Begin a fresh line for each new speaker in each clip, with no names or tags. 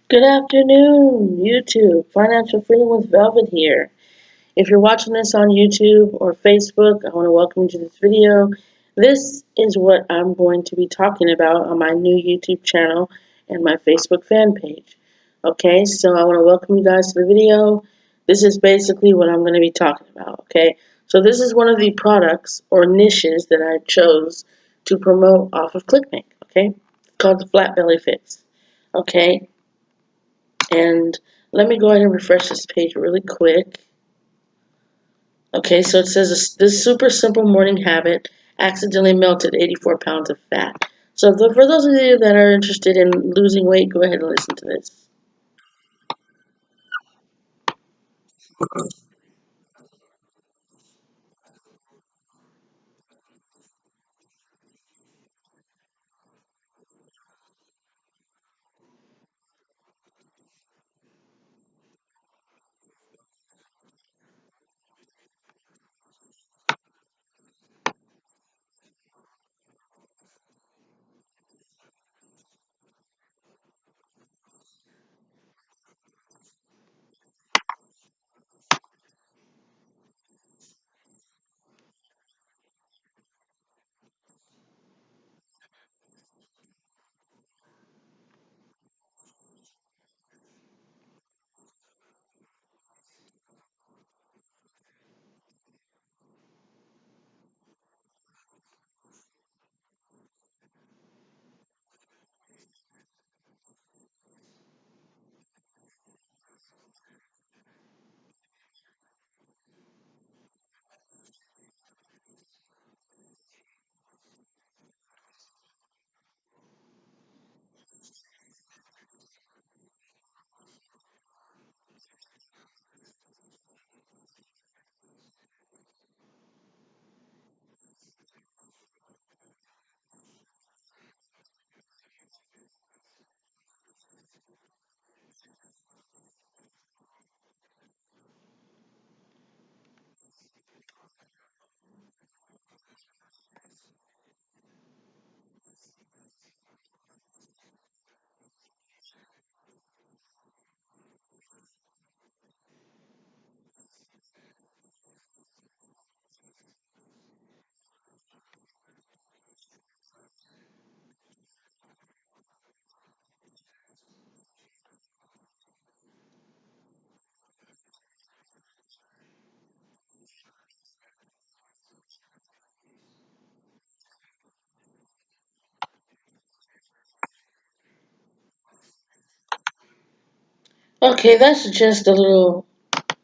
Good afternoon, YouTube. Financial Freedom with Velvet here. If you're watching this on YouTube or Facebook, I want to welcome you to this video. This is what I'm going to be talking about on my new YouTube channel and my Facebook fan page. Okay, so I want to welcome you guys to the video. This is basically what I'm going to be talking about. Okay, so this is one of the products or niches that I chose to promote off of ClickBank. Okay, it's called the Flat Belly Fix. Okay, and let me go ahead and refresh this page really quick. Okay, so it says this super simple morning habit accidentally melted 84 pounds of fat. So for those of you that are interested in losing weight, go ahead and listen to this. Okay, that's just a little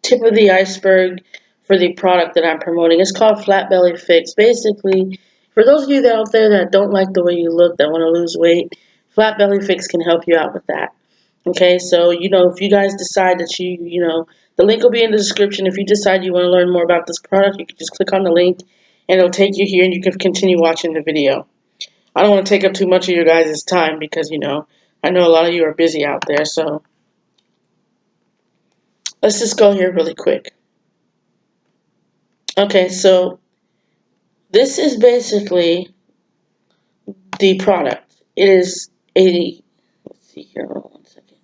tip of the iceberg for the product that I'm promoting. It's called Flat Belly Fix. Basically, for those of you that out there that don't like the way you look, that want to lose weight, Flat Belly Fix can help you out with that. Okay, so if you guys decide that the link will be in the description. If you decide you want to learn more about this product, you can just click on the link and it'll take you here and you can continue watching the video. I don't want to take up too much of your guys' time because, I know a lot of you are busy out there, so let's just go here really quick. Okay, so this is basically the product. It is let's see here, hold on one second.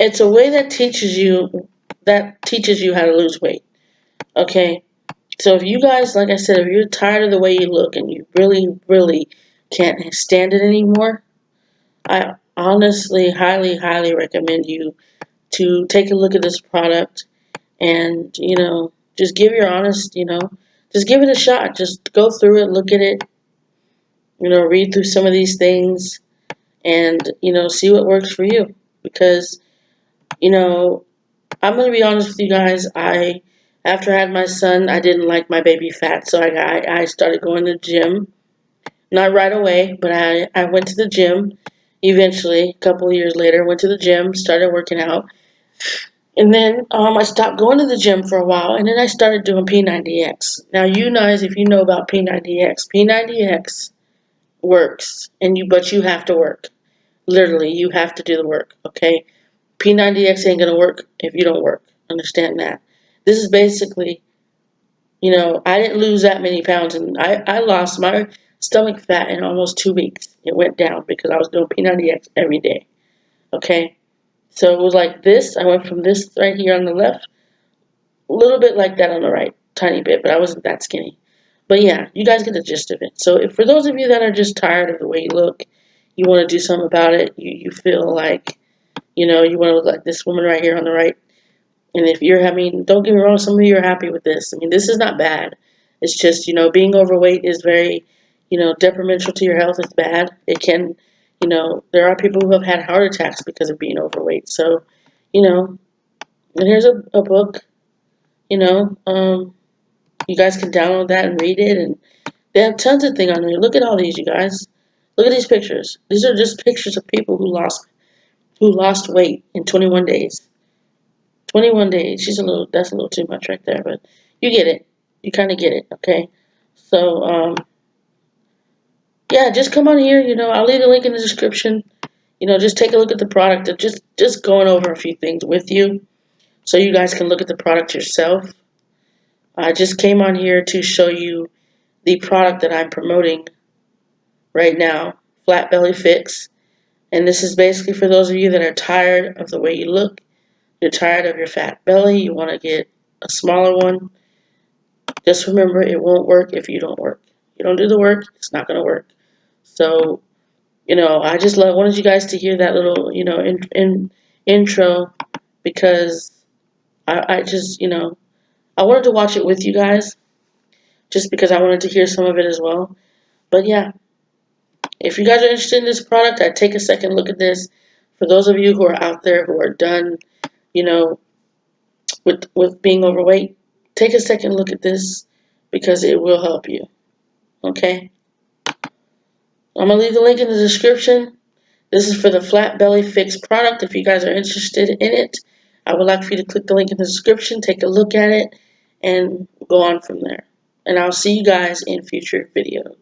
It's a way that teaches you how to lose weight. Okay, so if you guys, like I said, if you're tired of the way you look and you really, really can't stand it anymore, I honestly, highly, highly recommend you to take a look at this product and, just give your honest, just give it a shot. Just go through it, look at it, read through some of these things and, see what works for you. Because, I'm going to be honest with you guys, after I had my son, I didn't like my baby fat, so I started going to the gym. Not right away, but I went to the gym eventually, a couple of years later, went to the gym, started working out. And then I stopped going to the gym for a while, and then I started doing P90X. Now, you guys, if you know about P90X, P90X works, but you have to work. Literally, you have to do the work, okay? P90X ain't going to work if you don't work. Understand that. This is basically, I didn't lose that many pounds, and I lost stomach fat in almost 2 weeks. It went down because I was doing P90X every day. Okay? So it was like this. I went from this right here on the left, a little bit like that on the right, tiny bit, but I wasn't that skinny. But yeah, you guys get the gist of it. So if for those of you that are just tired of the way you look, you want to do something about it, you feel like, you know, you want to look like this woman right here on the right. And if you're, I mean, don't get me wrong, some of you are happy with this. I mean, this is not bad. It's just, you know, being overweight is very, you know, detrimental to your health. It's bad. It can, you know, there are people who have had heart attacks because of being overweight. So, you know, and here's a book, you know, you guys can download that and read it. And they have tons of things on there. Look at all these, you guys. Look at these pictures. These are just pictures of people who lost weight in 21 days. 21 days. That's a little too much right there, but you get it. You kind of get it, okay? So, yeah, just come on here. You know, I'll leave the link in the description. You know, just take a look at the product. Just going over a few things with you so you guys can look at the product yourself. I just came on here to show you the product that I'm promoting right now, Flat Belly Fix. And this is basically for those of you that are tired of the way you look. You're tired of your fat belly. You want to get a smaller one. Just remember, it won't work if you don't work. You don't do the work, it's not going to work. So, you know, I just wanted you guys to hear that little, you know, intro because I just, you know, I wanted to watch it with you guys just because I wanted to hear some of it as well. But yeah, if you guys are interested in this product, I'd take a second look at this. For those of you who are out there who are done, you know, with being overweight, take a second look at this because it will help you. Okay? I'm going to leave the link in the description. This is for the Flat Belly Fix product. If you guys are interested in it, I would like for you to click the link in the description, take a look at it, and go on from there. And I'll see you guys in future videos.